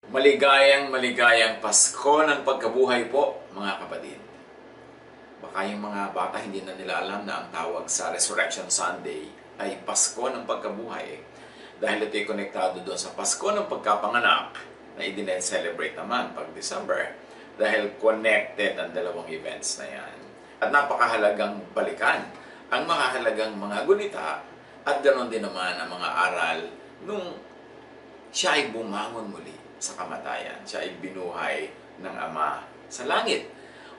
Maligayang Pasko ng pagkabuhay po, mga kapatid. Baka yung mga bata hindi na nila alam na ang tawag sa Resurrection Sunday ay Pasko ng pagkabuhay. Dahil ito'y konektado doon sa Pasko ng pagkapanganak na i-celebrate naman pag December. Dahil connected ang dalawang events na yan. At napakahalagang balikan ang makahalagang mga gunita at ganoon din naman ang mga aral nung siya ay bumangon muli sa kamatayan. Siya ay binuhay ng Ama sa langit.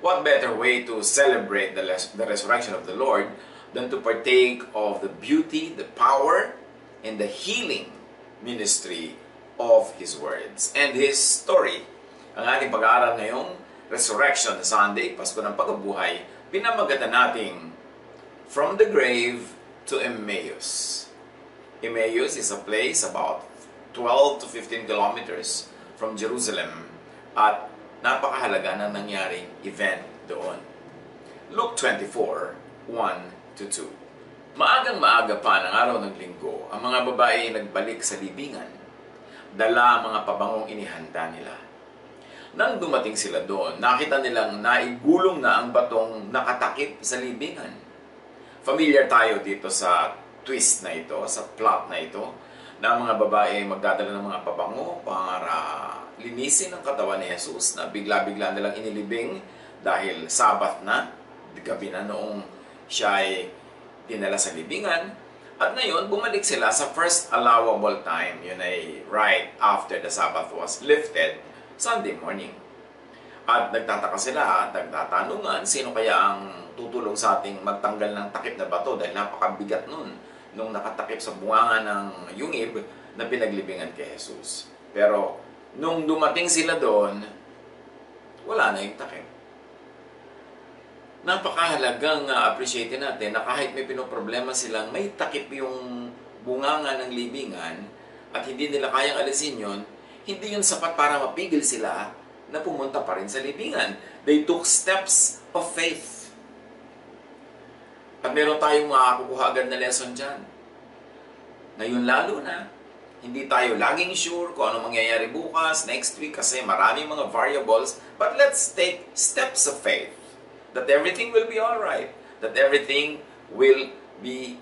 What better way to celebrate the resurrection of the Lord than to partake of the beauty, the power, and the healing ministry of His words and His story. Ang ating pag-aaral ngayong Resurrection Sunday, Pasko ng Pagkabuhay, pinamagatan nating From the Grave to Emmaus. Emmaus is a place about 12 to 15 kilometers from Jerusalem at napakahalaga na nangyaring event doon. Luke 24, 1-2. Maagang-maaga pa ng araw ng linggo, ang mga babae nagbalik sa libingan. Dala ang mga pabangong inihanda nila. Nang dumating sila doon, nakita nilang naigulong na ang batong nakatakip sa libingan. Familiar tayo dito sa twist na ito, sa plot na ito, na ang mga babae magdadala ng mga pabango para linisin ang katawan ni Jesus na bigla-bigla nilang inilibing dahil Sabat na, gabi na noong siya ay dinala sa libingan. At ngayon, bumalik sila sa first allowable time. Yun ay right after the Sabbath was lifted, Sunday morning. At nagtataka sila at nagtatanungan sino kaya ang tutulong sa ating magtanggal ng takip na bato dahil napakabigat nun nung nakatakip sa bunganga ng yungib na pinaglibingan kay Jesus. Pero nung dumating sila doon, wala na yung takip. Napakahalagang appreciate natin na kahit may pinoproblema silang may takip yung bunganga ng libingan at hindi nila kayang alisin yun, hindi yun sapat para mapigil sila na pumunta pa rin sa libingan. They took steps of faith. At meron tayong makakukuha agad na lesson dyan. Ngayon lalo na, hindi tayo laging sure kung ano mangyayari bukas, next week, kasi maraming mga variables. But let's take steps of faith. That everything will be alright. That everything will be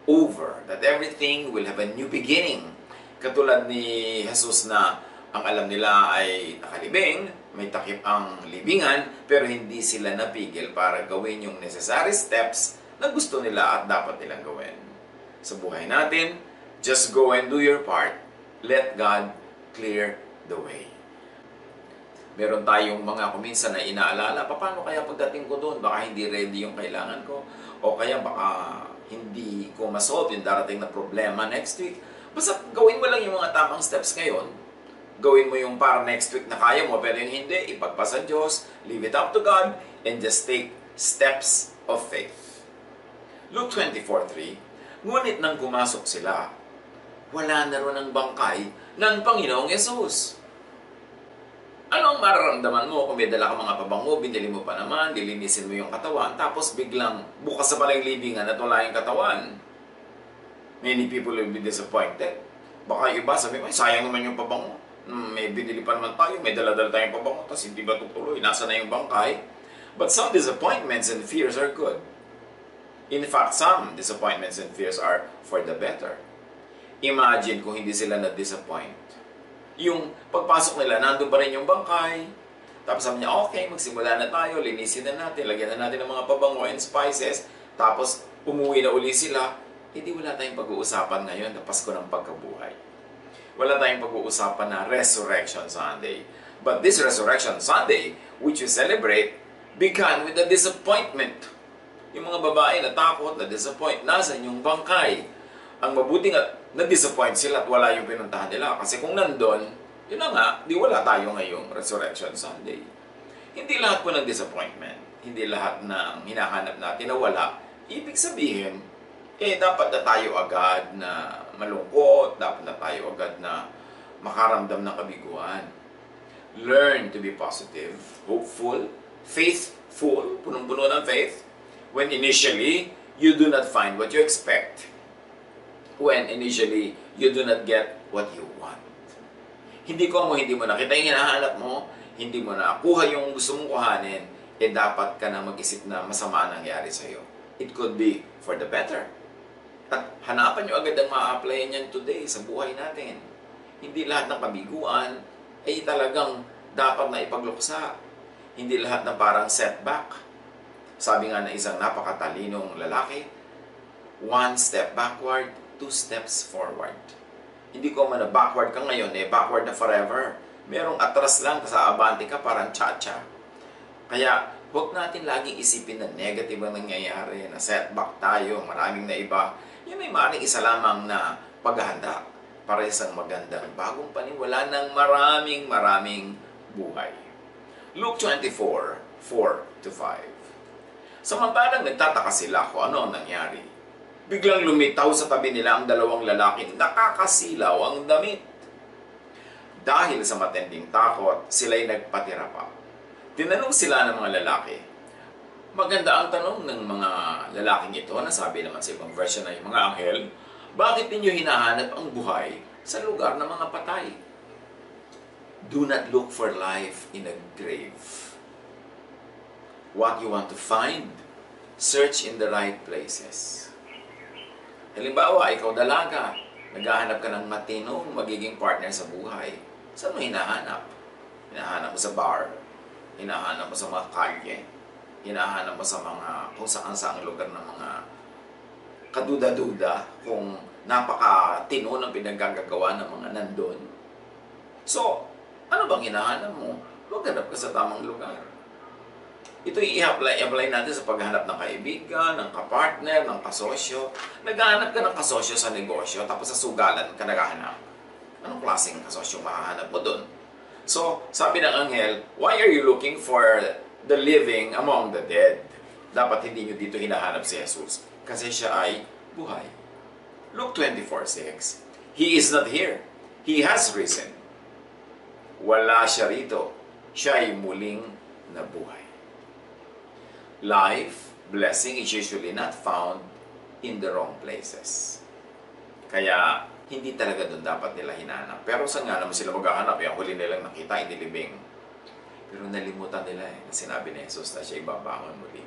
over. That everything will have a new beginning. Katulad ni Jesus na ang alam nila ay nakalibing, may takip ang libingan, pero hindi sila napigil para gawin yung necessary steps na gusto nila at dapat nilang gawin. Sa buhay natin, just go and do your part. Let God clear the way. Meron tayong mga kuminsan na inaalala, paano kaya pagdating ko doon? Baka hindi ready yung kailangan ko. O kaya baka hindi ko masolve yung darating na problema next week. Basta gawin mo lang yung mga tamang steps ngayon. Gawin mo yung para next week na kaya mo, pero yung hindi, ipagpasa Diyos, leave it up to God, and just take steps of faith. Luke 24:3, ngunit nang pumasok sila, wala na ron ang bangkay ng Panginoong Yesus. Ano ang mararamdaman mo kung may dala ka mga pabango, binili mo pa naman, dilinisin mo yung katawan, tapos biglang bukas sa pala yung libingan at wala yung katawan? Many people will be disappointed. Baka iba sabi mo, sayang naman yung pabango. May binili pa naman tayo, may dala-dala tayong pabango, tapos hindi ba tutuloy, nasa na yung bangkay? But some disappointments and fears are good. In fact, some disappointments and fears are for the better. Imagine kung hindi sila na-disappoint. Yung pagpasok nila, nandun pa rin yung bangkay. Tapos sabi niya, okay, magsimula na tayo, linisin na natin, lagyan na natin ng mga pabango and spices. Tapos umuwi na uli sila. Hindi wala tayong pag-uusapan ngayon na Pasko ng Pagkabuhay. Wala tayong pag-uusapan na Resurrection Sunday. But this Resurrection Sunday, which we celebrate, began with a disappointment. Yung mga babae natakot, na-disappoint, nasan yung bangkay? Ang mabuti nga, na-disappoint sila at wala yung pinuntahan nila. Kasi kung nandun, yun na nga, di wala tayo ngayong Resurrection Sunday. Hindi lahat po ng disappointment, hindi lahat ng hinahanap natin na wala. Ibig sabihin, dapat na tayo agad na malungkot, dapat na tayo agad na makaramdam ng kabiguan. Learn to be positive, hopeful, faithful, punong-puno ng faith, when initially, you do not find what you expect. When initially, you do not get what you want. Hindi mo nakita yung hinahanap mo, hindi mo nakuha yung gusto mong kuhanin, dapat ka na mag-isip na masama ang nangyari sa'yo. It could be for the better. At hanapan nyo agad ang ma-applyan niyan today sa buhay natin. Hindi lahat ng kabiguan ay talagang dapat na ipagluksa. Hindi lahat na parang setback. Sabi nga ng isang napakatalinong lalaki, 1 step backward, 2 steps forward. Hindi ko man na backward ka ngayon, backward na forever. Merong atras lang, sa abante ka, parang cha-cha. Kaya, huwag natin laging isipin na negative ang nangyayari, na setback tayo, maraming na iba. Yan ay maaaring isa lamang na paghahanda para isang magandang bagong paniniwala ng maraming buhay. Luke 24, 4-5. Samantalang nagtataka sila kung ano ang nangyari. Biglang lumitaw sa tabi nila ang dalawang lalaking nakakasilaw ang damit. Dahil sa matinding takot, sila'y nagpatira pa. Tinanong sila ng mga lalaki. Maganda ang tanong ng mga lalaking ito, nasabi naman sa ibang version ay mga anghel, bakit ninyo hinahanap ang buhay sa lugar ng mga patay? Do not look for life in a grave. What you want to find, search in the right places. Halimbawa, ikaw dalaga, naghahanap ka ng matinong magiging partner sa buhay. Saan mo hinahanap? Hinahanap mo sa bar, hinahanap mo sa mga kalye, hinahanap mo sa mga kung saan-saang lugar ng mga kaduda-duda, kung napakatino ng pinaggagawa ng mga nandun. So, ano bang hinahanap mo? Maghanap ka sa tamang lugar. Ito i-apply natin sa paghahanap ng kaibigan, ng kapartner, ng kasosyo. Naghahanap ka ng kasosyo sa negosyo, tapos sa sugalan ka naghahanap. Anong klaseng kasosyo mahahanap mo dun? So, sabi ng anghel, why are you looking for the living among the dead? Dapat hindi nyo dito hinahanap si Jesus, kasi siya ay buhay. Luke 24:6. He is not here. He has risen. Wala siya rito. Siya ay muling nabuhay. Life, blessing is usually not found in the wrong places. Kaya, hindi talaga doon dapat nila hinahanap. Pero saan nga naman sila maghahanap? Yung huli nilang nakita, inilibing. Pero nalimutan nila na sinabi ni Jesus na siya ibabangon muli.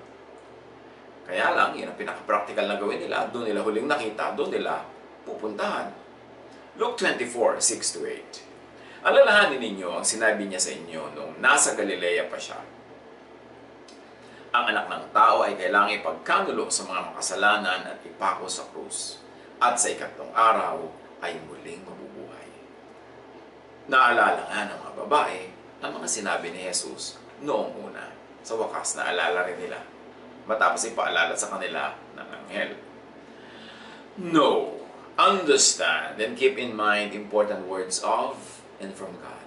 Kaya lang, yun ang pinaka-practical na gawin nila. Doon nila huling nakita, doon nila pupuntahan. Luke 24:6-8. Alalahanin ninyo ang sinabi niya sa inyo nung nasa Galilea pa siya. Ang anak ng tao ay kailangang ipagkanulo sa mga makasalanan at ipako sa krus. At sa ikatlong araw ay muling mabubuhay. Naalala nga ng mga babae ang mga sinabi ni Jesus noong una. Sa wakas, naalala rin nila. Matapos ipaalala sa kanila ng anghel. Know, understand, and keep in mind important words of and from God.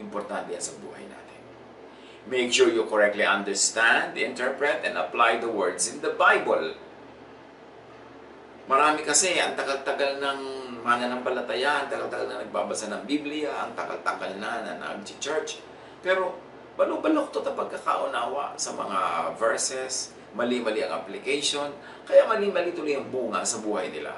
Importante yan sa buhay natin. Make sure you correctly understand, interpret, and apply the words in the Bible. Marami kasi, ang tagal-tagal ng mananampalataya, ang tagal-tagal na nagbabasa ng Biblia, ang tagal-tagal na nag-church. Pero, balok-balok to pagkakaunawa sa mga verses, mali-mali ang application, kaya mali-mali tuloy ang bunga sa buhay nila.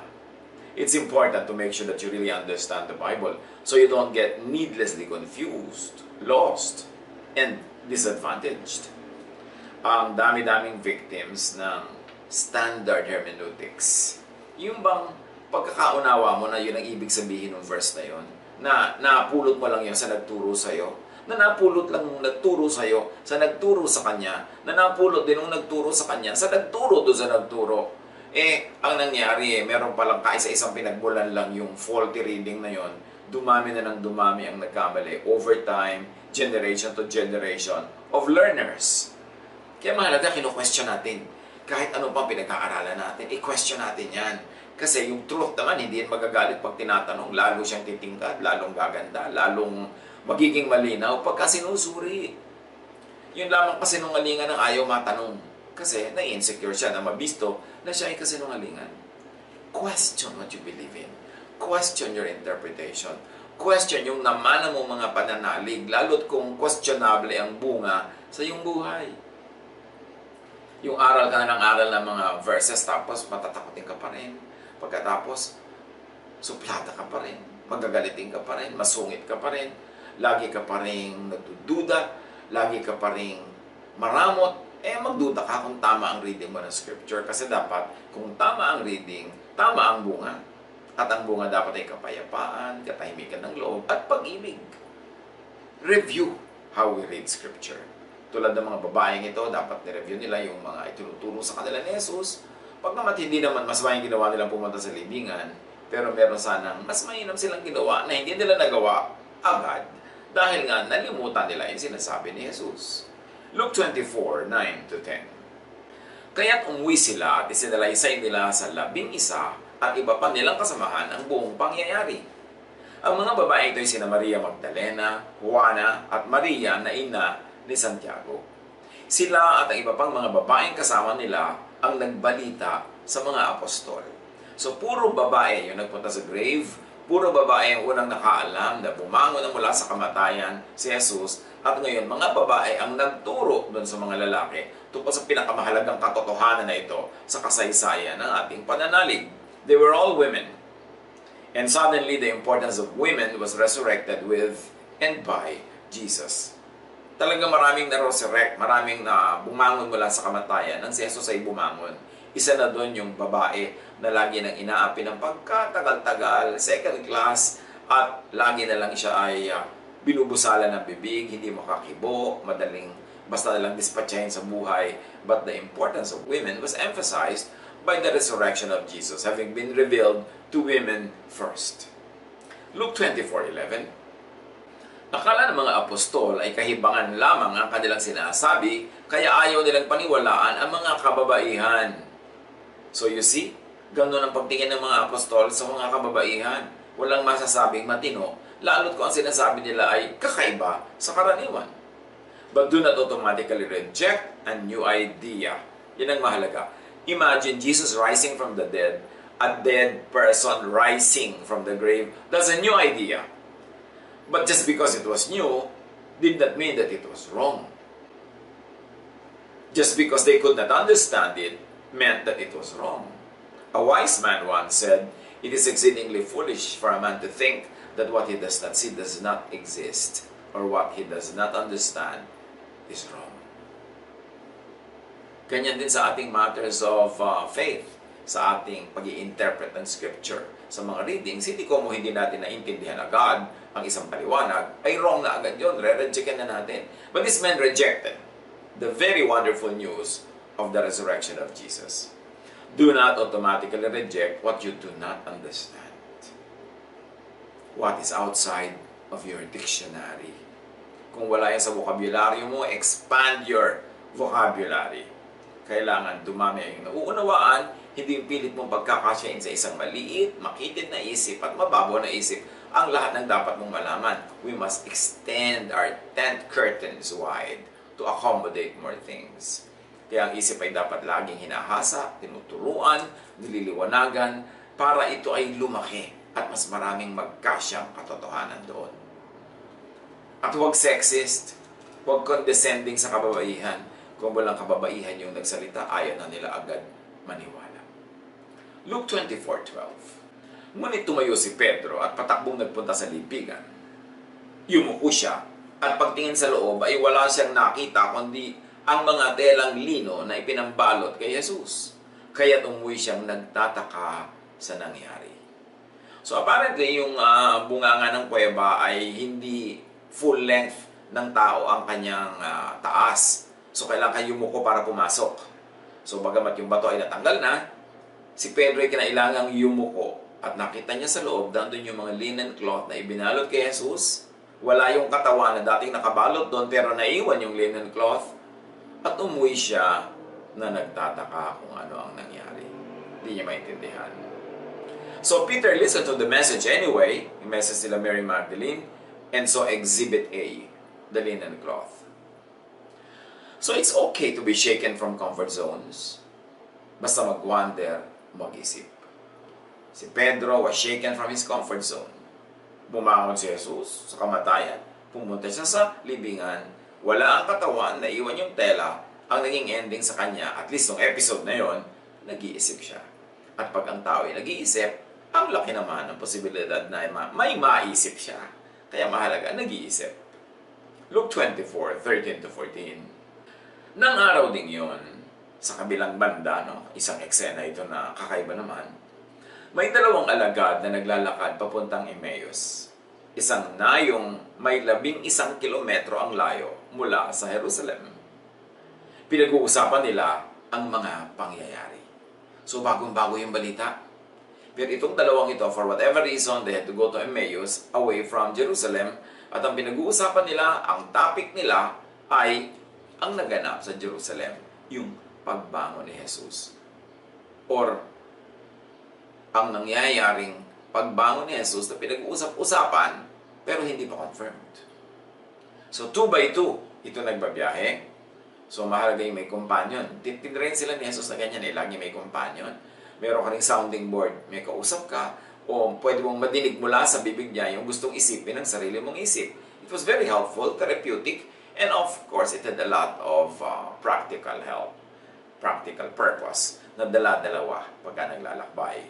It's important to make sure that you really understand the Bible so you don't get needlessly confused, lost, and disadvantaged. Ang dami-daming victims ng standard hermeneutics. Yung bang pagkakaunawa mo na yun ang ibig sabihin ng verse na yun, na napulot mo lang yun sa nagturo sa'yo, na napulot lang nung nagturo sa'yo, sa nagturo sa kanya, na napulot din nung nagturo sa kanya, sa nagturo doon sa nagturo. Ang nangyari meron palang kaisa-isang pinagmulan lang yung faulty reading na yun, dumami na ng dumami ang nagkamali over time, generation to generation of learners. Kaya mahalaga, kino-question natin. Kahit ano pang pinag-aaralan natin, i-question natin yan. Kasi yung truth naman, hindi yan magagalit pag tinatanong. Lalo siyang titingkad, lalong gaganda, lalong magiging malinaw pagka sinusuri. Yun lamang kasinungalingan ng ayaw matanong. Kasi na-insecure siya na mabisto na siya ay kasinungalingan. Question what you believe in. Question your interpretation. Question yung namana mong mga pananalig, lalo't kung questionable ang bunga sa iyong buhay. Yung aral ka na ng aral ng mga verses, tapos matatakotin ka pa rin. Pagkatapos, suplada ka pa rin. magagalitin ka pa rin, masungit ka pa rin, lagi ka pa rin nagdududa, lagi ka pa rin maramot, magduda ka kung tama ang reading mo ng scripture. Kasi dapat, kung tama ang reading, tama ang bunga. At ang bunga dapat ay kapayapaan, katahimikan ng loob, at pag-ibig. Review how we read scripture. Tulad ng mga babaeng ito, dapat ni-review nila yung mga itinuturo sa kanila ni Jesus. Pag naman hindi naman mas may ginawa nilang pumunta sa libingan, pero meron sanang mas mainam silang ginawa na hindi nila nagawa agad dahil nga nalimutan nila yung sinasabi ni Jesus. Luke 24, 9-10. Kaya't umuwi sila at isinalaysay nila sa 11 at iba pa nilang kasamahan ang buong pangyayari. Ang mga babae ito ay sina Maria Magdalena, Juana at Maria na ina ni Santiago. Sila at ang iba pang mga babaeng kasama nila ang nagbalita sa mga apostol. So puro babae yung nagpunta sa grave, puro babae ang unang nakaalam na bumangon na mula sa kamatayan si Jesus, at ngayon mga babae ang nagturo doon sa mga lalaki tungkol sa pinakamahalagang katotohanan na ito sa kasaysayan ng ating pananalig. They were all women. And suddenly the importance of women was resurrected with and by Jesus. Talaga maraming na-resurrect, maraming na bumangon mula sa kamatayan nang si Jesus ay bumangon. Isa na doon yung babae na lagi nang inaapi ng pagkatagal-tagal, second class, at lagi na lang siya ay binubusala ng bibig, hindi makakibo, madaling basta na lang dispatchahin sa buhay. But the importance of women was emphasized by the resurrection of Jesus, having been revealed to women first. Luke 24:11. Akala ng mga apostol ay kahibangan lamang ang kanilang sinasabi, kaya ayaw nilang paniwalaan ang mga kababaihan. So you see, ganoon ang pagtingin ng mga apostol sa mga kababaihan. Walang masasabing matino, lalo't kung ang sinasabi nila ay kakaiba sa karaniwan. But do not automatically reject a new idea. Yan ang mahalaga. Imagine Jesus rising from the dead, a dead person rising from the grave. That's a new idea. But just because it was new, did not mean that it was wrong. Just because they could not understand it, meant that it was wrong. A wise man once said, "It is exceedingly foolish for a man to think that what he does not see does not exist, or what he does not understand is wrong." Ganyan din sa ating matters of faith, sa ating pag-i-interpret ng scripture. Sa mga readings, hindi ko mo hindi natin naintindihan agad ang isang paliwanag, ay wrong na agad yun, re-rejectin na natin. But this man rejected the very wonderful news of the resurrection of Jesus. Do not automatically reject what you do not understand. What is outside of your dictionary. Kung wala yan sa vocabulary mo, expand your vocabulary. Kailangan dumami ang nauunawaan, hindi yung pilit mong pagkakasyain sa isang maliit, makitid na isip at mababaw na isip ang lahat ng dapat mong malaman. We must extend our tent curtains wide to accommodate more things. Kaya ang isip ay dapat laging hinahasa, tinuturuan, nililiwanagan, para ito ay lumaki at mas maraming magkasyang katotohanan doon. At huwag sexist, huwag condescending sa kababaihan. Kung walang kababaihan yung nagsalita, ayaw na nila agad maniwala. Luke 24:12. Ngunit tumayo si Pedro at patakbong nagpunta sa lipigan. Yumuko siya at pagtingin sa loob ay wala siyang nakita kundi ang mga telang lino na ipinambalot kay Jesus. Kaya't umuwi siyang nagtataka sa nangyari. So apparently yung bunganga ng kuweba ay hindi full length ng tao ang kanyang taas. So kailangan yumuko para pumasok. So bagamat yung bato ay natanggal na, si Pedro ay kinailangang yumuko at nakita niya sa loob, nandun yung mga linen cloth na ibinalot kay Jesus. Wala yung katawan na dating nakabalot doon pero naiwan yung linen cloth. At umuwi siya na nagtataka kung ano ang nangyari. Hindi niya maintindihan. So Peter listened to the message anyway, yung message nila Mary Magdalene, and so Exhibit A, the linen cloth. So it's okay to be shaken from comfort zones. Basta mag-wonder, mag-isip. Si Pedro was shaken from his comfort zone. Bumangon si Jesus sa kamatayan. Pumunta siya sa libingan. Wala ang katawan, naiwan yung tela. Ang naging ending sa kanya, at least nung episode na yon, nag-iisip siya. At pag ang tao ay nag-iisip, Ang laki naman ng posibilidad na may maisip siya. Kaya mahalaga, nag-iisip. Luke 24:13-14. Nang araw ding yon, sa kabilang banda, isang eksena ito na kakaiba naman, may dalawang alagad na naglalakad papuntang Emmaus. Isang nayong may 11 kilometro ang layo mula sa Jerusalem. Pinag-uusapan nila ang mga pangyayari. So bagong-bago yung balita. Pero itong dalawang ito, for whatever reason, they had to go to Emmaus, away from Jerusalem. At ang pinag-uusapan nila, ang topic nila, ay ang naganap sa Jerusalem, yung pagbangon ni Jesus. Or, ang nangyayaring pagbangon ni Jesus na pinag-uusap-usapan, pero hindi pa confirmed. So, 2 by 2, ito nagbabiyahe. So, mahalaga yung may companion. Tinrain sila ni Jesus na ganyan, lagi may companion. Meron ka ring sounding board, may kausap ka, o pwede mong madinig mula sa bibig niya yung gustong isipin ng sarili mong isip. It was very helpful, therapeutic, and of course, it had a lot of practical help, practical purpose, na dala-dalawa pagka naglalakbay.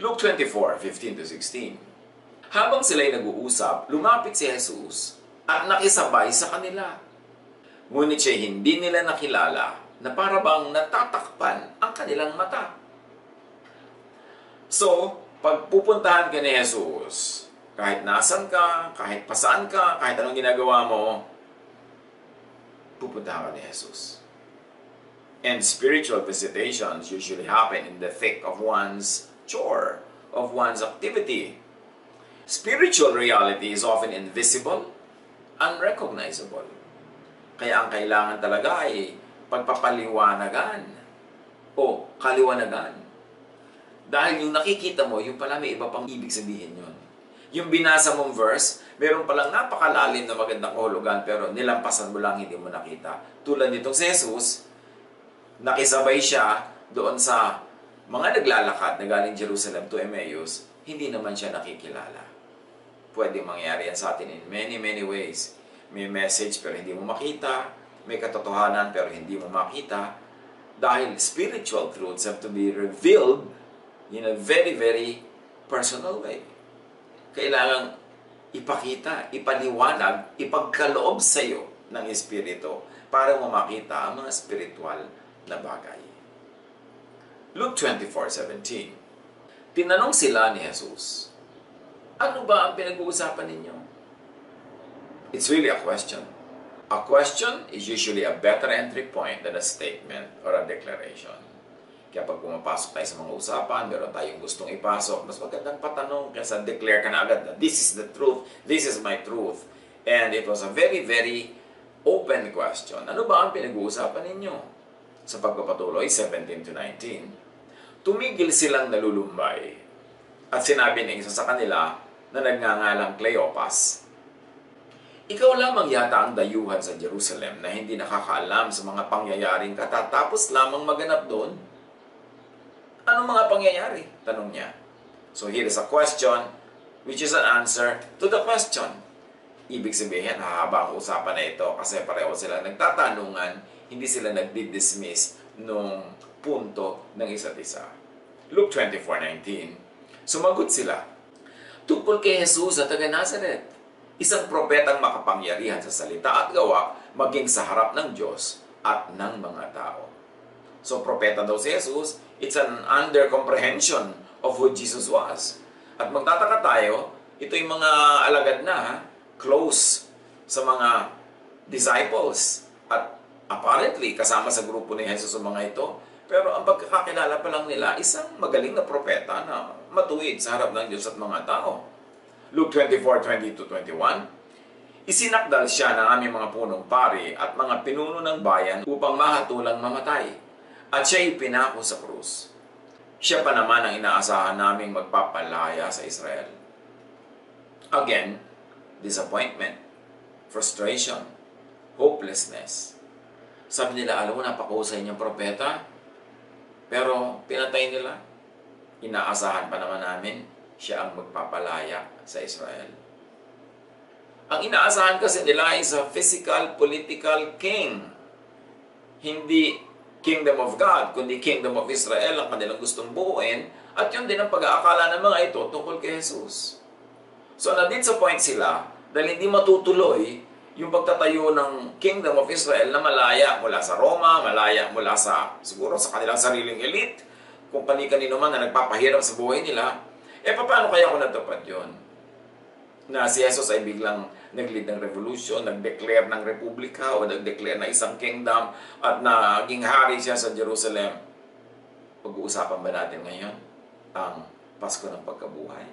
Luke 24:15-16. Habang sila'y nag-uusap, lumapit si Jesus at nakisabay sa kanila. Ngunit siya hindi nila nakilala na para bang natatakpan ang kanilang mata. So, pag pupuntahan ka ni Jesus, kahit nasan ka, kahit pasaan ka, kahit anong ginagawa mo, pupuntahan ka ni Jesus. And spiritual visitations usually happen in the thick of one's chore, of one's activity. Spiritual reality is often invisible, unrecognizable. Kaya ang kailangan talaga ay pagpapaliwanagan o kaliwanagan. Dahil yung nakikita mo, yung pala may iba pang ibig sabihin yun. Yung binasa mong verse, meron palang napakalalim na magandang kahulugan, pero nilampasan mo lang, hindi mo nakita. Tulad nitong si Jesus, nakisabay siya doon sa mga naglalakad na galing Jerusalem to Emmaus, hindi naman siya nakikilala. Pwede mangyari yan sa atin in many, many ways. May message pero hindi mo makita, may katotohanan pero hindi mo makita. Dahil spiritual truths have to be revealed in a very, very personal way. Kailangang ipakita, ipaliwanag, ipagkaloob sa iyo ng Espiritu para mo makita ang mga spiritual na bagay. Luke 24:17. Tinanong sila ni Jesus, ano ba ang pinag-uusapan ninyo? It's really a question. A question is usually a better entry point than a statement or a declaration. Kaya pag pumapasok tayo sa mga usapan, meron tayong gustong ipasok, mas magandang patanong kaysa declare ka na agad na this is the truth, this is my truth. And it was a very, very open question. Ano ba ang pinag-uusapan ninyo? Sa pagpapatuloy, 17-19, tumigil silang nalulumbay at sinabi ng isa sa kanila na nagngangalang Cleopas, ikaw lamang yata ang dayuhan sa Jerusalem na hindi nakakaalam sa mga pangyayaring katatapos lamang maganap doon. Anong mga pangyayari? Tanong niya. So here is a question which is an answer to the question. Ibig sabihin, hahaba ang usapan na ito kasi pareho sila nagtatanungan, hindi sila nagdi-dismiss nung punto ng isa't isa. Luke 24:19. Sumagot sila, tungkol kay Jesus sa taga Nazaret, isang propetang makapangyarihan sa salita at gawa, maging sa harap ng Diyos at ng mga tao. So, propeta daw si Jesus, it's an under-comprehension of who Jesus was. At magtataka tayo, ito yung mga alagad na, close sa mga disciples. At apparently, kasama sa grupo ni Jesus ang mga ito. Pero ang pagkakakilala pa lang nila, isang magaling na propeta na matuwid sa harap ng Diyos at mga tao. Luke 24:20-21, isinakdal siya ng aming mga punong pari at mga pinuno ng bayan upang mahatulang mamatay. At siya ipinako sa krus. Siya pa naman ang inaasahan naming magpapalaya sa Israel. Again, disappointment, frustration, hopelessness. Sabi nila, alam mo, napakahusay niyang propeta, pero pinatay nila. Inaasahan pa naman namin, siya ang magpapalaya sa Israel. Ang inaasahan kasi nila is a physical, political king. Hindi Kingdom of God, kundi Kingdom of Israel ang kanilang gustong buuin, at yun din ang pag-aakala ng mga ito tungkol kay Jesus. So na-disappoint sila dahil hindi matutuloy yung pagtatayo ng Kingdom of Israel na malaya mula sa Roma, malaya mula sa, siguro sa kanilang sariling elite, kung kani-kanino man na nagpapahirap sa buhay nila. Paano kaya kung natupad yun? Na si Jesus ay biglang nag-lead ng revolution, nag-declare ng republika o nag-declare na isang kingdom at naging hari siya sa Jerusalem. Pag-uusapan ba natin ngayon ang Pasko ng Pagkabuhay?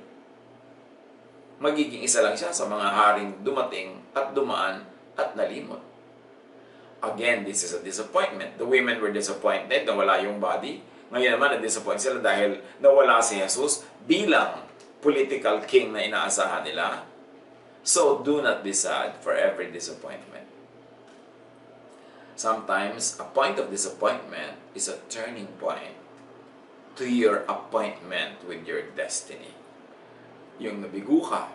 Magiging isa lang siya sa mga haring dumating at dumaan at nalimot. Again, this is a disappointment. The women were disappointed na wala yung body. Ngayon naman, na-disappoint sila dahil nawala si Jesus bilang political king na inaasahan nila. So, do not be sad for every disappointment. Sometimes, a point of disappointment is a turning point to your appointment with your destiny. Yung nabigo ka,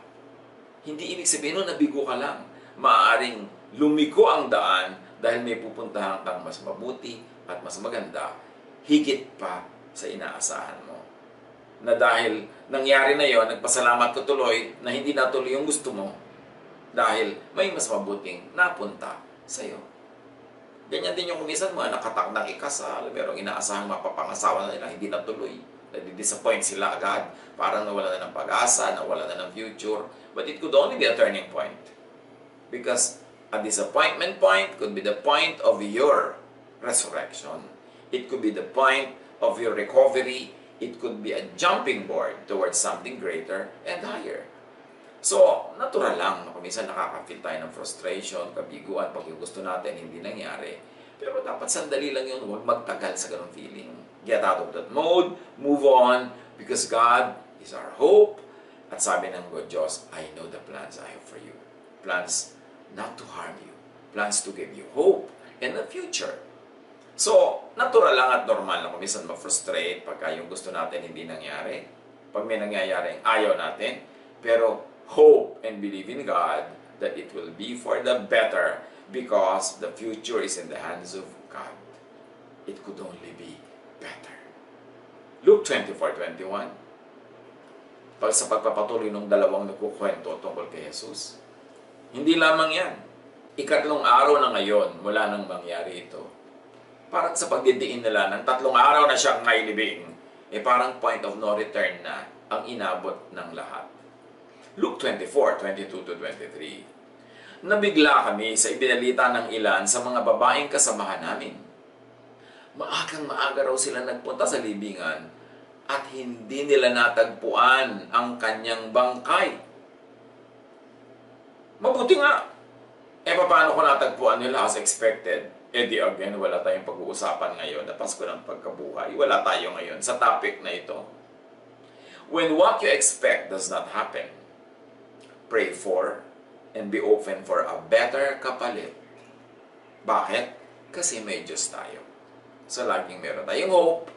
hindi ibig sabihin nun nabigo ka lang. Maaaring lumiko ang daan dahil may pupuntahan kang mas mabuti at mas maganda, higit pa sa inaasahan mo. Na dahil nangyari na yon, nagpasalamat ka tuloy na hindi natuloy yung gusto mo dahil may mas mabuting napunta sa iyo. Ganyan din yung kumisan mga nakatakdang ikasal, merong inaasahang mapapangasawa na nila, hindi natuloy. Nadi-disappoint sila agad, parang nawala na ng pag-asa, nawala na ng future. But it could only be a turning point. Because a disappointment point could be the point of your resurrection. It could be the point of your recovery. It could be a jumping board towards something greater and higher. So, natural lang na minsan nakaka-feel tayo ng frustration, kabiguan, pag yung gusto natin hindi nangyari. Pero dapat sandali lang yun, huwag magtagal sa ganung feeling. Get out of that mode, move on, because God is our hope. At sabi ng God Diyos, I know the plans I have for you. Plans not to harm you. Plans to give you hope in the future. So, natural lang at normal na kumisan ma-frustrate pagka yung gusto natin hindi nangyari. Pag may nangyayaring ayaw natin. Pero, hope and believe in God that it will be for the better because the future is in the hands of God. It could only be better. Luke 24:21. Pag sa pagpapatuloy ng dalawang nagkukwento tungkol kay Jesus. Hindi lamang yan. Ikatlong araw na ngayon mula nang mangyari ito. Parang sa pagdidiin nila ng 3 araw na siyang nailibing, parang point of no return na ang inabot ng lahat. Luke 24:22-23. Nabigla kami sa ibinalita ng ilan sa mga babaeng kasamahan namin. Maagang-maaga raw sila nagpunta sa libingan at hindi nila natagpuan ang kanyang bangkay. Mabuti nga. Paano ko natagpuan nila as expected? Di again, wala tayong pag-uusapan ngayon na Pasko ng Pagkabuhay. Wala tayo ngayon sa topic na ito. When what you expect does not happen, pray for and be open for a better kapalit. Bakit? Kasi may Diyos tayo. So, laging meron tayong hope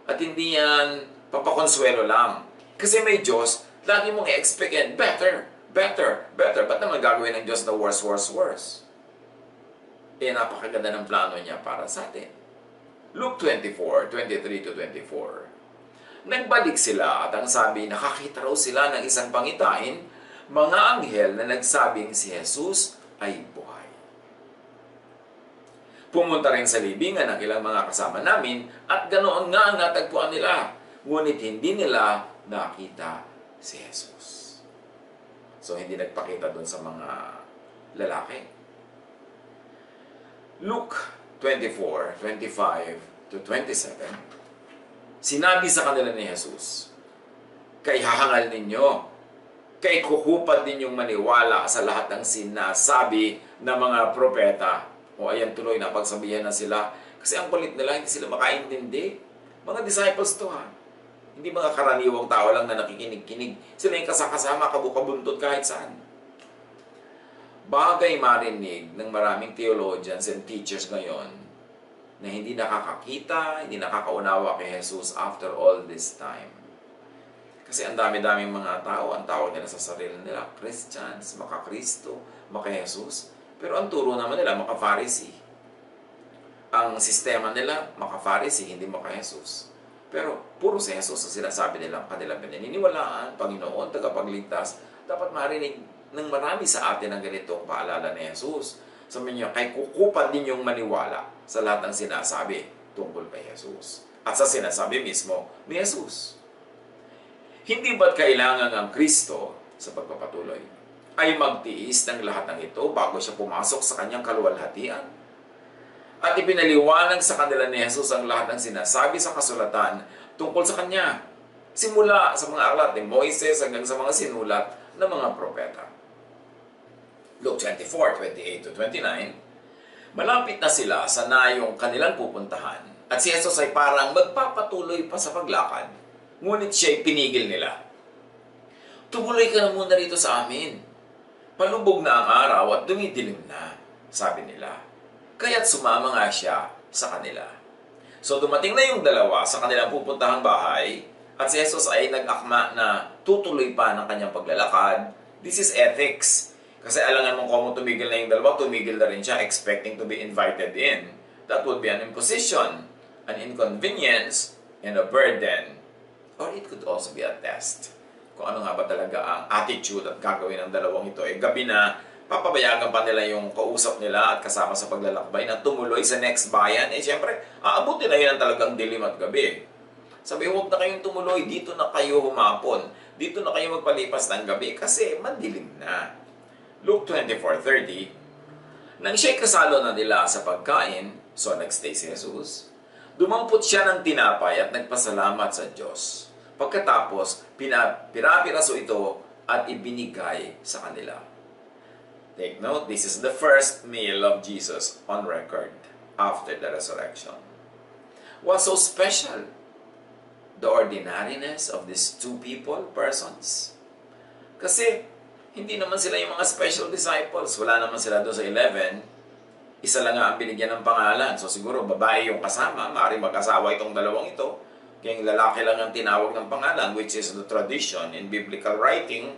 at hindi yan papakonsuelo lang. Kasi may Diyos, lagi mong i-expect yan, better, better, better. Ba't naman gagawin ng Diyos na worse, worse, worse? Napakaganda ng plano niya para sa atin. Luke 24:23-24. Nagbalik sila at ang sabi, nakakita raw sila ng isang pangitain, mga anghel na nagsabing si Jesus ay buhay. Pumunta rin sa libingan ng ilang mga kasama namin at ganoon nga ang natagpuan nila. Ngunit hindi nila nakita si Jesus. So hindi nagpakita doon sa mga lalaki. Luke 24:25-27. Sinabi sa kanila ni Jesus, kay hahangal ninyo, kay kukupad ninyong maniwala sa lahat ng sinasabi ng mga propeta. O ayan tuloy, napagsabihan na sila. Kasi ang kulit nila, hindi sila makaintindi. Mga disciples to ha. Hindi mga karaniwang tao lang na nakikinig-kinig. Sila yung kasakasama, kabukabuntot kahit saan. Bagay marinig ng maraming theologians and teachers ngayon na hindi nakakakita, hindi nakakaunawa kay Jesus after all this time. Kasi ang dami-daming mga tao, ang tawag nila sa sarili nila, Christians, maka-Kristo, maka-Jesus. Pero ang turo naman nila, maka-Pharisee. ang sistema nila, maka-Pharisee, hindi maka-Jesus. Pero puro si Jesus ang sinasabi nilang kanilang pinaniniwalaan, Panginoon, tagapagligtas. Dapat marinig ng marami sa atin ang ganitong paalala ni Jesus. Sabi niya, kay kukupan din yung maniwala sa lahat ng sinasabi tungkol kay Jesus. At sa sinasabi mismo ni Jesus. Hindi ba't kailangan ang Kristo sa pagpapatuloy ay magtiis ng lahat ng ito bago siya pumasok sa kanyang kaluwalhatian? At ipinaliwanag sa kanila ni Jesus ang lahat ng sinasabi sa kasulatan tungkol sa kanya. Simula sa mga aklat ni Moises hanggang sa mga sinulat ng mga propeta. Luke 24:28-29, malapit na sila sa nayong kanilang pupuntahan at si Jesus ay parang magpapatuloy pa sa paglakad. Ngunit siya'y pinigil nila. Tumuloy ka na muna rito sa amin. Palubog na ang araw at dumidilim na, sabi nila. Kaya't sumama nga siya sa kanila. So dumating na yung dalawa sa kanilang pupuntahang bahay at si Jesus ay nag-akma na tutuloy pa ng kanyang paglalakad. This is ethics. Kasi alangan mong kung tumigil na yung dalawa, tumigil na rin siya expecting to be invited in. That would be an imposition, an inconvenience, and a burden. Or it could also be a test. Kung ano nga ba talaga ang attitude at gagawin ng dalawang ito. Gabi na, papabayagan pa nila yung kausap nila at kasama sa paglalakbay na tumuloy sa next bayan. Siyempre, aabutin na yun ang talagang dilim at gabi. Sabi, huwag na kayong tumuloy. Dito na kayo humapon. Dito na kayo magpalipas ng gabi kasi madilim na. Luke 24:30, nang siya'y kasalo na nila sa pagkain, so nagstay si Jesus, dumampot siya ng tinapay at nagpasalamat sa Diyos. Pagkatapos, pinapiraso ito at ibinigay sa kanila. Take note, this is the first meal of Jesus on record after the resurrection. What's so special? The ordinariness of these two persons. Kasi, hindi naman sila yung mga special disciples. Wala naman sila doon sa 11. Isa lang nga ang binigyan ng pangalan. So siguro, babae yung kasama. Maaaring mag-asawa itong dalawang ito. Kaya yung lalaki lang ang tinawag ng pangalan, which is the tradition in biblical writing.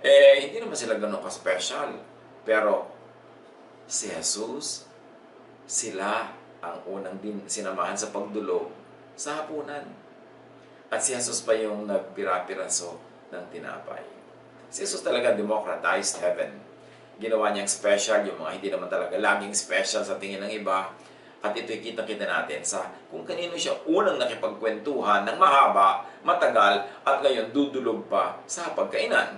Hindi naman sila ganun ka-special. Pero, si Jesus, sila ang unang sinamahan sa pagdulog sa hapunan. At si Jesus pa yung nagpira-piraso ng tinapay. Si Jesus talaga democratized heaven. Ginawa niyang special, yung mga hindi naman talaga laging special sa tingin ng iba. At ito'y kita-kita natin sa kung kanino siya unang nakipagkwentuhan ng mahaba, matagal, at ngayon dudulog pa sa pagkainan.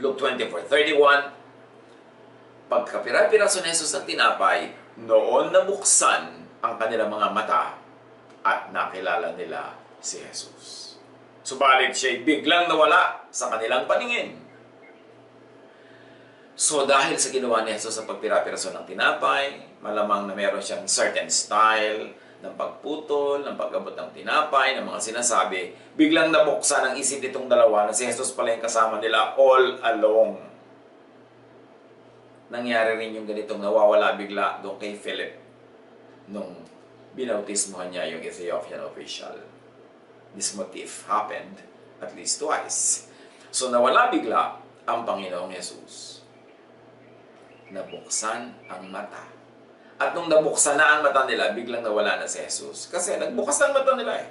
Luke 24:31, pagkapira-piraso ni Jesus ng tinapay, noon nabuksan ang kanilang mga mata at nakilala nila si Jesus. Subalit siya'y biglang nawala sa kanilang paningin. So dahil sa ginawa ni Jesus sa pagpira-piraso ng tinapay, malamang na meron siyang certain style ng pagputol, ng pag-abot ng tinapay, ng mga sinasabi, biglang nabuksan ang isip nitong dalawa na si Jesus pala yung kasama nila all along. Nangyari rin yung ganitong nawawala bigla doon kay Philip nung binautismohan niya yung Ethiopian official. This motif happened at least twice. So nawala bigla ang Panginoong Jesus. Nabuksan ang mata. At nung nabuksan na ang mata nila, biglang nawala na si Jesus. Kasi nagbukas na ang mata nila eh.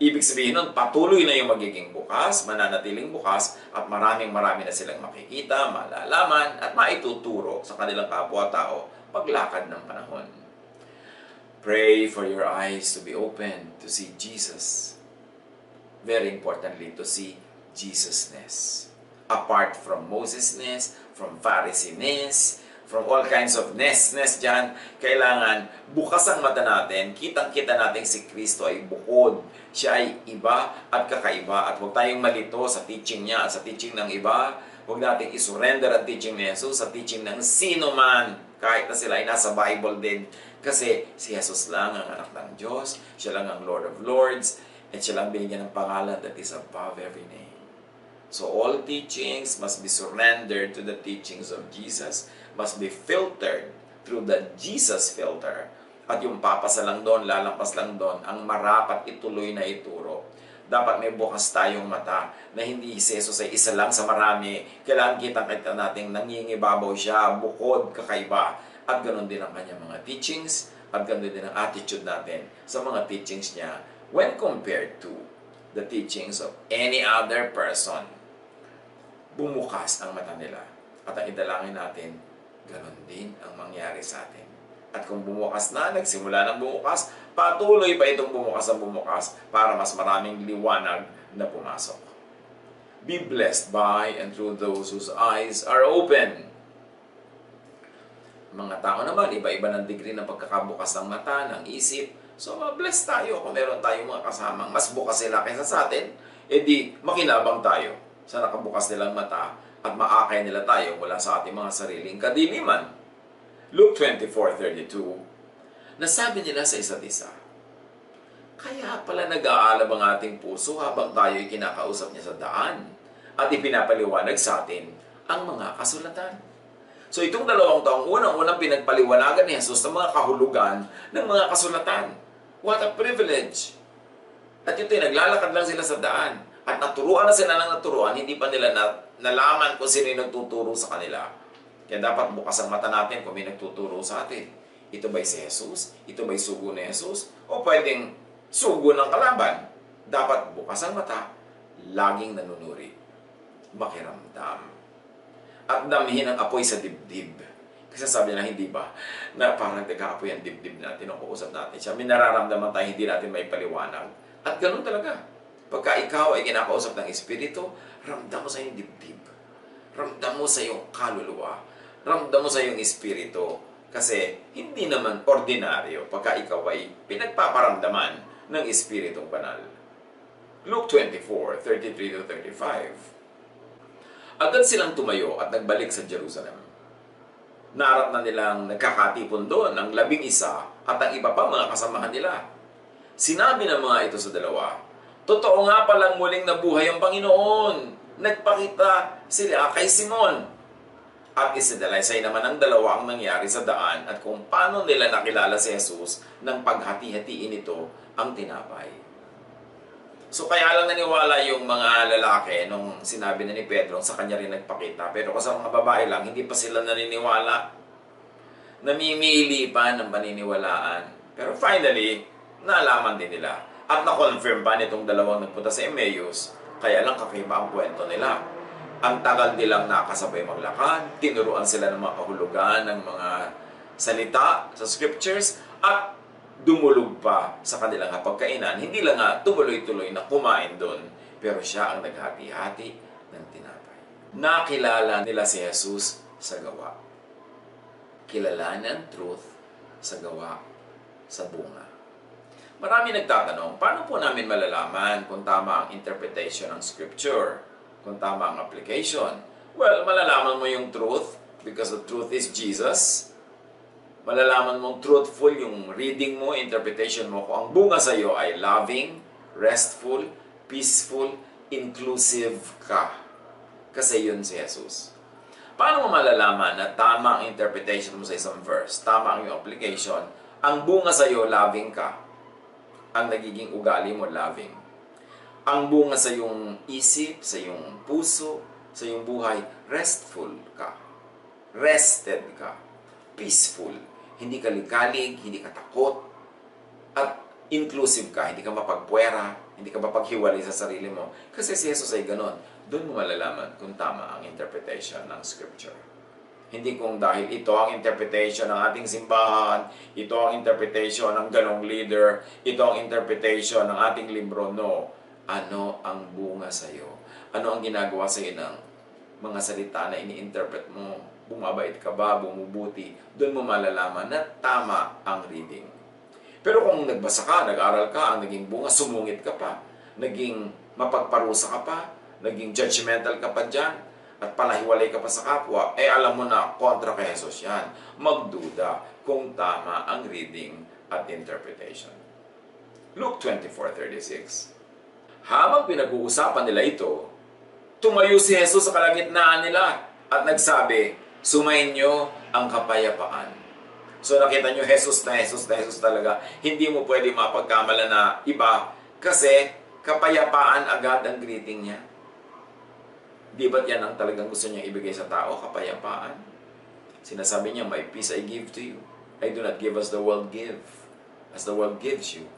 Ibig sabihin nun, patuloy na yung magiging bukas, mananatiling bukas, at marami na silang makikita, malalaman, at maituturo sa kanilang kapwa-tao paglakad ng panahon. Pray for your eyes to be open to see Jesus. Very importantly, to see Jesus-ness. Apart from Moses-ness, from Pharisee-ness, from all kinds of ness dyan, kailangan bukas ang mata natin, kitang-kita natin si Kristo ay bukod. Siya ay iba at kakaiba at huwag tayong malito sa teaching niya at sa teaching ng iba. Huwag natin isurrender ang teaching ni Jesus sa teaching ng sino man, kahit na sila ay nasa Bible din. Kasi si Jesus lang ang anak ng Diyos, siya lang ang Lord of Lords, at siya lang binigyan ng pangalan that is above every name. So all teachings must be surrendered to the teachings of Jesus, must be filtered through the Jesus filter. At yung papasa lang doon, lalampas lang doon, ang marapat ituloy na ituro. Dapat may bukas tayong mata na hindi si Jesus ay isa lang sa marami. Kailangan kita natin nangingibabaw siya, bukod, kakaiba. at ganoon din ang kanyang mga teachings, at ganoon din ang attitude natin sa mga teachings niya when compared to the teachings of any other person. Bumukas ang mata nila. At ang idalangin natin, ganoon din ang mangyari sa atin. At kung bumukas na, nagsimula ng bumukas, patuloy pa itong bumukas ang bumukas para mas maraming liwanag na pumasok. Be blessed by and through those whose eyes are open. Mga tao naman, iba-iba ng degree ng pagkakabukas ng mata, ng isip. So, blessed tayo kung meron tayong mga kasamang mas bukas sila kaysa sa atin, edi makinabang tayo sa nakabukas nilang mata at maakay nila tayo mula sa ating mga sariling kadiliman. Luke 24:32, nasabi nila sa isa't isa, kaya pala nag-aalab ang ating puso habang tayo'y kinakausap niya sa daan at ipinapaliwanag sa atin ang mga kasulatan. So itong 2 taong unang pinagpaliwanagan ni Jesus ng mga kahulugan ng mga kasulatan. What a privilege! At ito'y naglalakad lang sila sa daan at naturuan na sila ng naturuan, hindi pa nila nalaman kung sino yung nagtuturo sa kanila. Kaya dapat bukas ang mata natin kung may nagtuturo sa atin. Ito ba'y si Jesus? Ito ba'y sugo ni Jesus? O pwedeng sugo ng kalaban? Dapat bukas ang mata, laging nanunuri, makiramdam, at damhin ang apoy sa dibdib. Kasi sabi niya, hindi ba, na parang nagkaapoy ang dibdib natin nung kausap natin siya. May nararamdaman tayo, hindi natin may paliwanag. At ganun talaga. Pagka ikaw ay kinakausap ng Espiritu, ramdam mo sa iyong dibdib. Ramdam mo sa iyong kaluluwa. Ramdam mo sa iyong Espiritu. Kasi hindi naman ordinaryo pagka ikaw ay pinagpaparamdaman ng Espiritong Banal. Luke 24:33-35. Agad silang tumayo at nagbalik sa Jerusalem. Naarap na nilang nagkakatipon doon ang 11 at ang iba pa mga kasamahan nila. Sinabi ng mga ito sa dalawa, totoo nga palang muling nabuhay ang Panginoon. Nagpakita sila kay Simon. At isinalaysay naman ang dalawa ang nangyari sa daan at kung paano nila nakilala si Jesus nang paghati-hatiin ito ang tinapay. So kaya lang naniwala yung mga lalaki nung sinabi na ni Pedro sa kanya rin nagpakita. Pero kasi mga babae lang, hindi pa sila naniniwala. Namimili pa ng paniniwalaan. Pero finally, naalaman din nila. At na-confirm pa nitong dalawang nagpunta sa Emmaus, kaya lang kakaiba ang kwento nila. Ang tagal nilang nakasabay maglakad, tinuruan sila ng mga kahulugan, ng mga salita sa scriptures, at dumulog pa sa kanilang hapagkainan. Hindi lang nga tumuloy-tuloy na kumain doon, pero siya ang naghati-hati ng tinapay. Nakilala nila si Jesus sa gawa. Kilalanan truth sa gawa, sa bunga. Marami nagtatanong, paano po namin malalaman kung tama ang interpretation ng scripture? Kung tama ang application? Well, malalaman mo yung truth because the truth is Jesus. Malalaman mong truthful yung reading mo, interpretation mo, kung ang bunga sa iyo ay loving, restful, peaceful, inclusive ka. Kasi yun si Jesus. Paano mo malalaman na tama ang interpretation mo sa isang verse, tama ang iyong application, ang bunga sa iyo, loving ka? Ang nagiging ugali mo, loving. Ang bunga sa iyong isip, sa iyong puso, sa iyong buhay, restful ka. Rested ka. Peaceful. Hindi ka ligalig, hindi ka takot. At inclusive ka. Hindi ka mapagpuwera, hindi ka mapaghiwalay sa sarili mo. Kasi si Jesus ay ganon. Doon mo malalaman kung tama ang interpretation ng scripture. Hindi kung dahil ito ang interpretation ng ating simbahan, ito ang interpretation ng ganong leader, ito ang interpretation ng ating libro. No. Ano ang bunga sa iyo? Ano ang ginagawa sa iyo ng mga salita na ini-interpret mo? Bumabait ka ba? Bumubuti? Doon mo malalaman na tama ang reading. Pero kung nagbasa ka, nag-aral ka, ang naging bunga, sumungit ka pa, naging mapagparusa ka pa, naging judgmental ka pa dyan, at palahiwalay ka pa sa kapwa, alam mo na kontra kay Jesus yan. Magduda kung tama ang reading at interpretation. Luke 24:36. Habang pinag-uusapan nila ito, tumayo si Jesus sa kalagitnaan nila at nagsabi, sumainyo ang kapayapaan. So nakita nyo, Jesus na Jesus talaga. Hindi mo pwede mapagkamala na iba kasi kapayapaan agad ang greeting niya. Di ba't yan ang talagang gusto niya ibigay sa tao, kapayapaan? Sinasabi niya, my peace I give to you. I do not give as the world as the world gives you.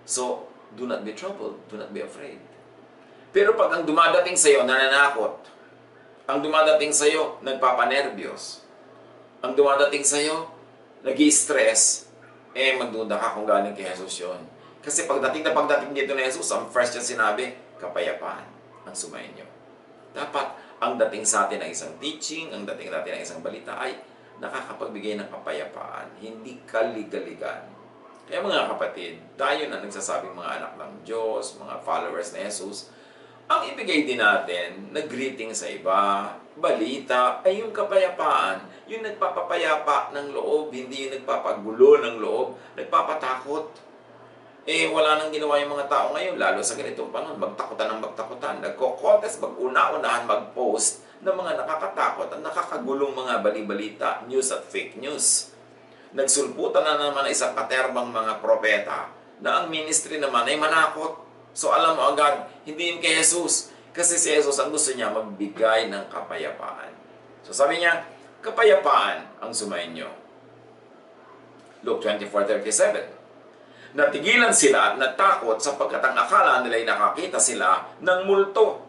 So, do not be troubled, do not be afraid. Pero pag ang dumadating sa iyo nananakot, ang dumadating sa iyo nagpapanerbyos, ang dumadating sa iyo nag-i-stress, magduda ka kung galing kay Jesus yun. Kasi pagdating dito na Jesus, ang first niya sinabi, kapayapaan ang sumayin niyo. Dapat ang dating sa atin ng isang teaching, ang dating natin ng isang balita ay nakakapagbigay ng kapayapaan, hindi kaligaligan. Kaya mga kapatid, tayo na nagsasabing mga anak ng Diyos, mga followers ni Jesus, ang ibigay din natin na greeting sa iba, balita, ay yung kapayapaan, yung nagpapapayapa ng loob, hindi yung nagpapagulo ng loob, nagpapatakot. Wala nang ginawa yung mga tao ngayon, lalo sa ganitong panahon, magtakutan ng magtakutan. Nagko-contest, mag-una-unahan, mag-post ng mga nakakatakot at nakakagulong mga bali-balita, news at fake news. Nagsulputan na naman ng isang katerbang mga propeta na ang ministry naman ay manakot. So alam mo agad, hindi yun kay Jesus. Kasi si Jesus ang gusto niya magbigay ng kapayapaan. So sabi niya, kapayapaan ang sumayin niyo. Luke 24:37. Natigilan sila at natakot sapagkat ang akala nila'y nakakita sila ng multo.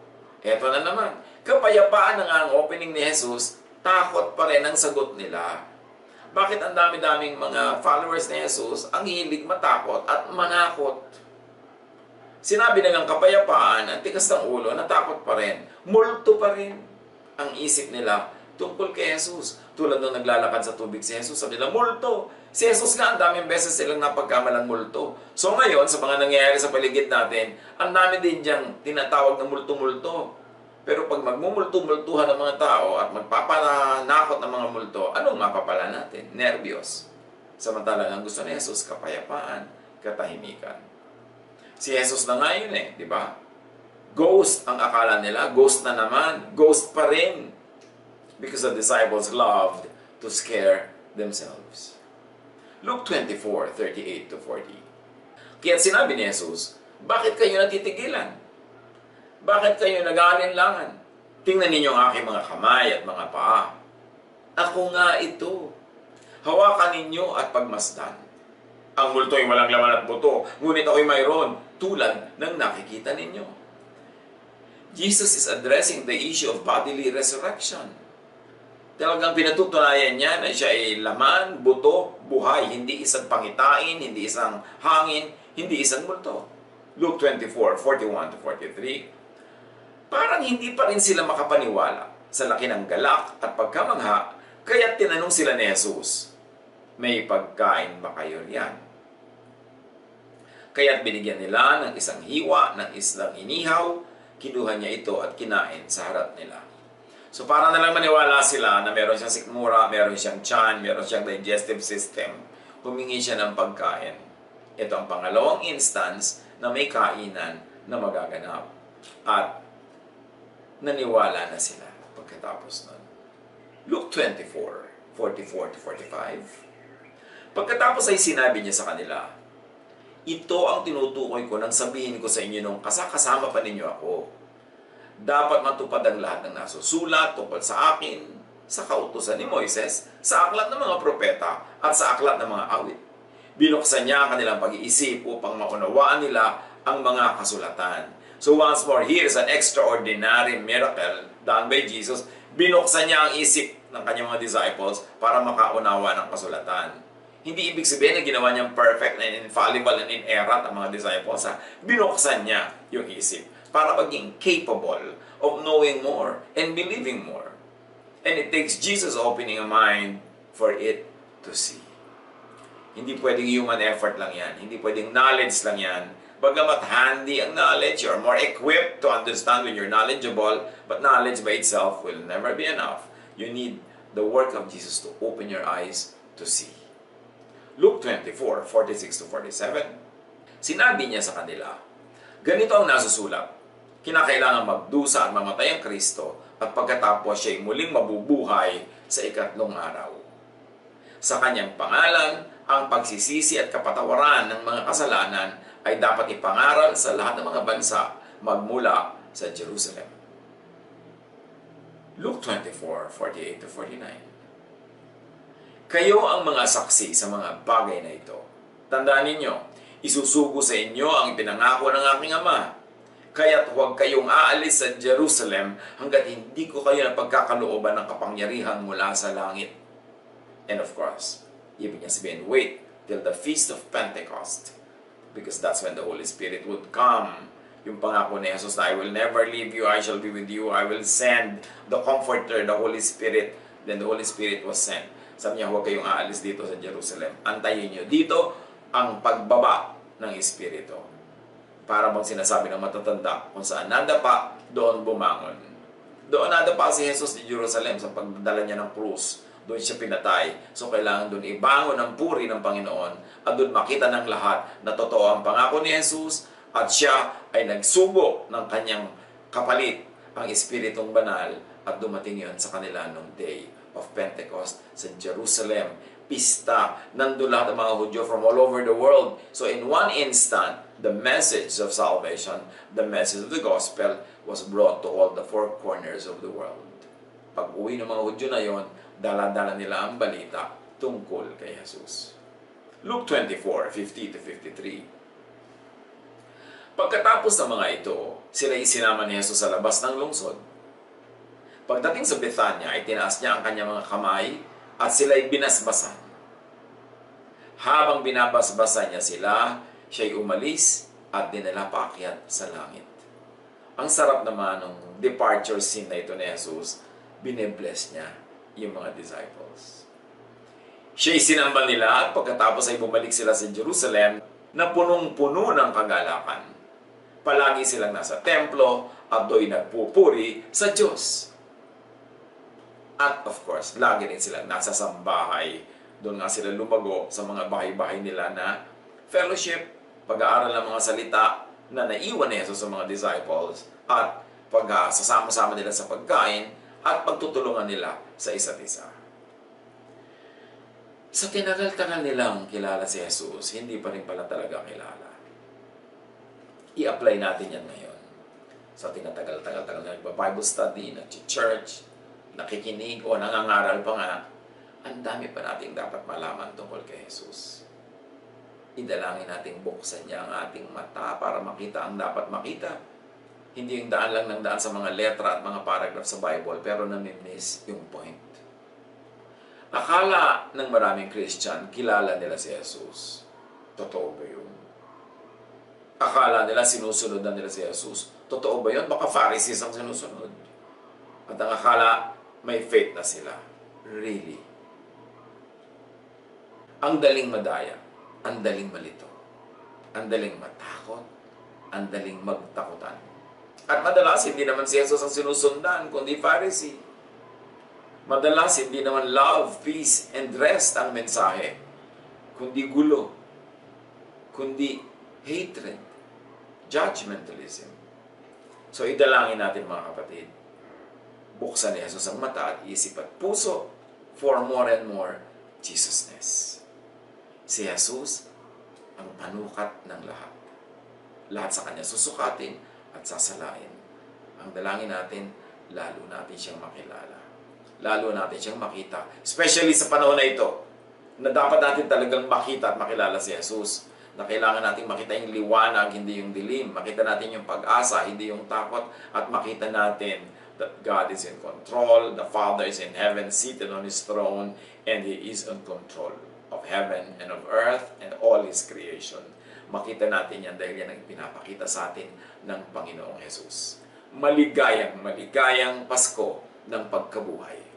Eto na naman, kapayapaan na nga ang opening ni Jesus, takot pa rin ang sagot nila. Bakit ang dami-daming mga followers ni Jesus ang hilig matakot at manakot? Sinabi na ng kapayapaan, ang tikas ng ulo, natakot pa rin. Multo pa rin ang isip nila tungkol kay Jesus. Tulad nung naglalakad sa tubig si Jesus, sabi nila, multo. Si Jesus nga, ang daming beses silang napagkamalang multo. So ngayon, sa mga nangyayari sa paligid natin, ang dami din diyang tinatawag na multo-multo. Pero pag magmumulto-multuhan ng mga tao at magpapanakot ng mga multo, anong mapapala natin? Nervyos. Samantalang ang gusto ni Jesus, kapayapaan, katahimikan. Si Jesus na nga yun di ba? Ghost ang akala nila, ghost na naman, ghost pa rin. Because the disciples loved to scare themselves. Luke 24:38-40. Kaya sinabi ni Jesus, bakit kayo natitigilan? Bakit kayo nag-aalinlangan? Tingnan ninyo ang aking mga kamay at mga paa. Ako nga ito. Hawakan ninyo at pagmasdan. Ang multo'y walang laman at buto, ngunit ako'y mayroon, tulad ng nakikita ninyo. Jesus is addressing the issue of bodily resurrection. Talagang pinatutunayan niya na siya ay laman, buto, buhay, hindi isang pangitain, hindi isang hangin, hindi isang multo. Luke 24:41-43. Parang hindi pa rin sila makapaniwala sa laki ng galak at pagkamangha, kaya tinanong sila ni Jesus, may pagkain ba kayo riyan? Kaya't binigyan nila ng isang hiwa ng islang inihaw, kinuha niya ito at kinain sa harap nila. So para na lang maniwala sila na meron siyang sikmura, meron siyang tiyan, meron siyang digestive system, humingi siya ng pagkain. Ito ang pangalawang instance na may kainan na magaganap. At naniwala na sila pagkatapos nun. Luke 24:44-45. Pagkatapos ay sinabi niya sa kanila, ito ang tinutukoy ko nang sabihin ko sa inyo nung kasama pa ninyo ako. Dapat matupad ang lahat ng nasusulat tungkol sa akin, sa kautusan ni Moises, sa aklat ng mga propeta, at sa aklat ng mga awit. Binuksan niya ang kanilang pag-iisip upang maunawaan nila ang mga kasulatan. So once more, here is an extraordinary miracle done by Jesus. Binuksan niya ang isip ng kanyang mga disciples para makaunawa ng kasulatan. Hindi ibig sabihin na ginawa niyang perfect and infallible and inerrant ang mga disciples. Binuksan niya yung isip para maging capable of knowing more and believing more. And it takes Jesus opening a mind for it to see. Hindi pwedeng human effort lang yan. Hindi pwedeng knowledge lang yan. Bagamat handy ang knowledge, you're more equipped to understand when you're knowledgeable, but knowledge by itself will never be enough. You need the work of Jesus to open your eyes to see. Luke 24:46-47. Sinabi niya sa kanila, ganito ang nasusulat, kinakailangan magdusa at mamatay ang Kristo at pagkatapos siya'y muling mabubuhay sa ikatlong araw. Sa kanyang pangalan, ang pagsisisi at kapatawaran ng mga kasalanan ay dapat ipangaral sa lahat ng mga bansa magmula sa Jerusalem. Luke 24:48-49. Kayo ang mga saksi sa mga bagay na ito. Tandaan ninyo, isusugo sa inyo ang ipinangako ng aking Ama. Kaya't huwag kayong aalis sa Jerusalem hanggat hindi ko kayo napagkakalooban ng kapangyarihan mula sa langit. And of course, ibig niya sabihin, wait till the Feast of Pentecost. Because that's when the Holy Spirit would come. Yung pangako ni Jesus na, I will never leave you, I shall be with you, I will send the Comforter, the Holy Spirit. Then the Holy Spirit was sent. Sabi niya, huwag kayong aalis dito sa Jerusalem. Antayin niyo dito ang pagbaba ng Espiritu. Para bang sinasabi ng matatanda, kung saan nadapa, doon bumangon. Doon nadapa si Jesus di Jerusalem sa pagdala niya ng krus. Doon siya pinatay. So kailangan doon ibangon ang puri ng Panginoon at doon makita ng lahat na totoo ang pangako ni Jesus at siya ay nagsubo ng kanyang kapalit, ang Espiritong Banal, at dumating yun sa kanila nung day of Pentecost sa Jerusalem. Pista, nandun lahat ang mga Hudyo from all over the world. So in one instant, the message of salvation, the message of the gospel, was brought to all the four corners of the world. Pag uwi ng mga Hudyo na yon, dala-dala nila ang balita tungkol kay Jesus. Luke 24:50-53. Pagkatapos ng mga ito, sila isinama ni Jesus sa labas ng lungsod. Pagdating sa Bethania, ay tinaas niya ang kanyang mga kamay at sila'y binasbasan. Habang binabasbasan niya sila, siya'y umalis at dinala paakyat sa langit. Ang sarap naman ng departure scene na ito ni Jesus, binebless niya yung mga disciples. Siya'y sinamba nila at pagkatapos ay bumalik sila sa Jerusalem na punong-puno ng kagalakan. Palagi silang nasa templo at do'y nagpupuri sa Diyos. At of course, lagi rin silang nasa sambahay. Doon nga sila lumago sa mga bahay-bahay nila na fellowship, pag-aaral ng mga salita na naiwan ni Jesus sa mga disciples at pagsasama-sama nila sa pagkain at pagtutulungan nila sa isa't isa. Sa tinagal-tagal nilang kilala si Jesus, hindi pa rin pala talaga kilala. I-apply natin yan ngayon. Sa tinatagal-tagal na Bible study, nag-church, nakikinig o nangangaral pa nga, ang dami pa nating dapat malaman tungkol kay Jesus. Idalangin nating buksan niya ang ating mata para makita ang dapat makita. Hindi yung daan lang ng daan sa mga letra at mga paragraph sa Bible, pero nami-miss yung point. Akala ng maraming Christian, kilala nila si Jesus. Totoo ba yun? Akala nila sinusunod na nila si Jesus. Totoo ba yun? Baka Pharisees ang sinusunod. At ang akala, may faith na sila. Really? Ang daling madaya, ang daling malito, ang daling matakot, ang daling magtakutan. At madalas, hindi naman si Jesus ang sinusundan, kundi Pharisee. Madalas, hindi naman love, peace, and rest ang mensahe, kundi gulo, kundi hatred, judgmentalism. So, idalangin natin mga kapatid. Buksan ni Jesus ang mata at isip at puso for more and more Jesusness. Si Jesus ang panukat ng lahat. Lahat sa Kanya susukatin at sasalain. Ang dalangin natin, lalo natin siyang makilala. Lalo natin siyang makita. Especially sa panahon na ito, na dapat natin talagang makita at makilala si Jesus. Na kailangan natin makita yung liwanag, hindi yung dilim. Makita natin yung pag-asa, hindi yung takot. At makita natin that God is in control, the Father is in heaven, seated on His throne, and He is in control of heaven and of earth and all His creation. Makita natin yan dahil yan ang pinapakita sa atin ng Panginoong Jesus. Maligayang Pasko ng pagkabuhay.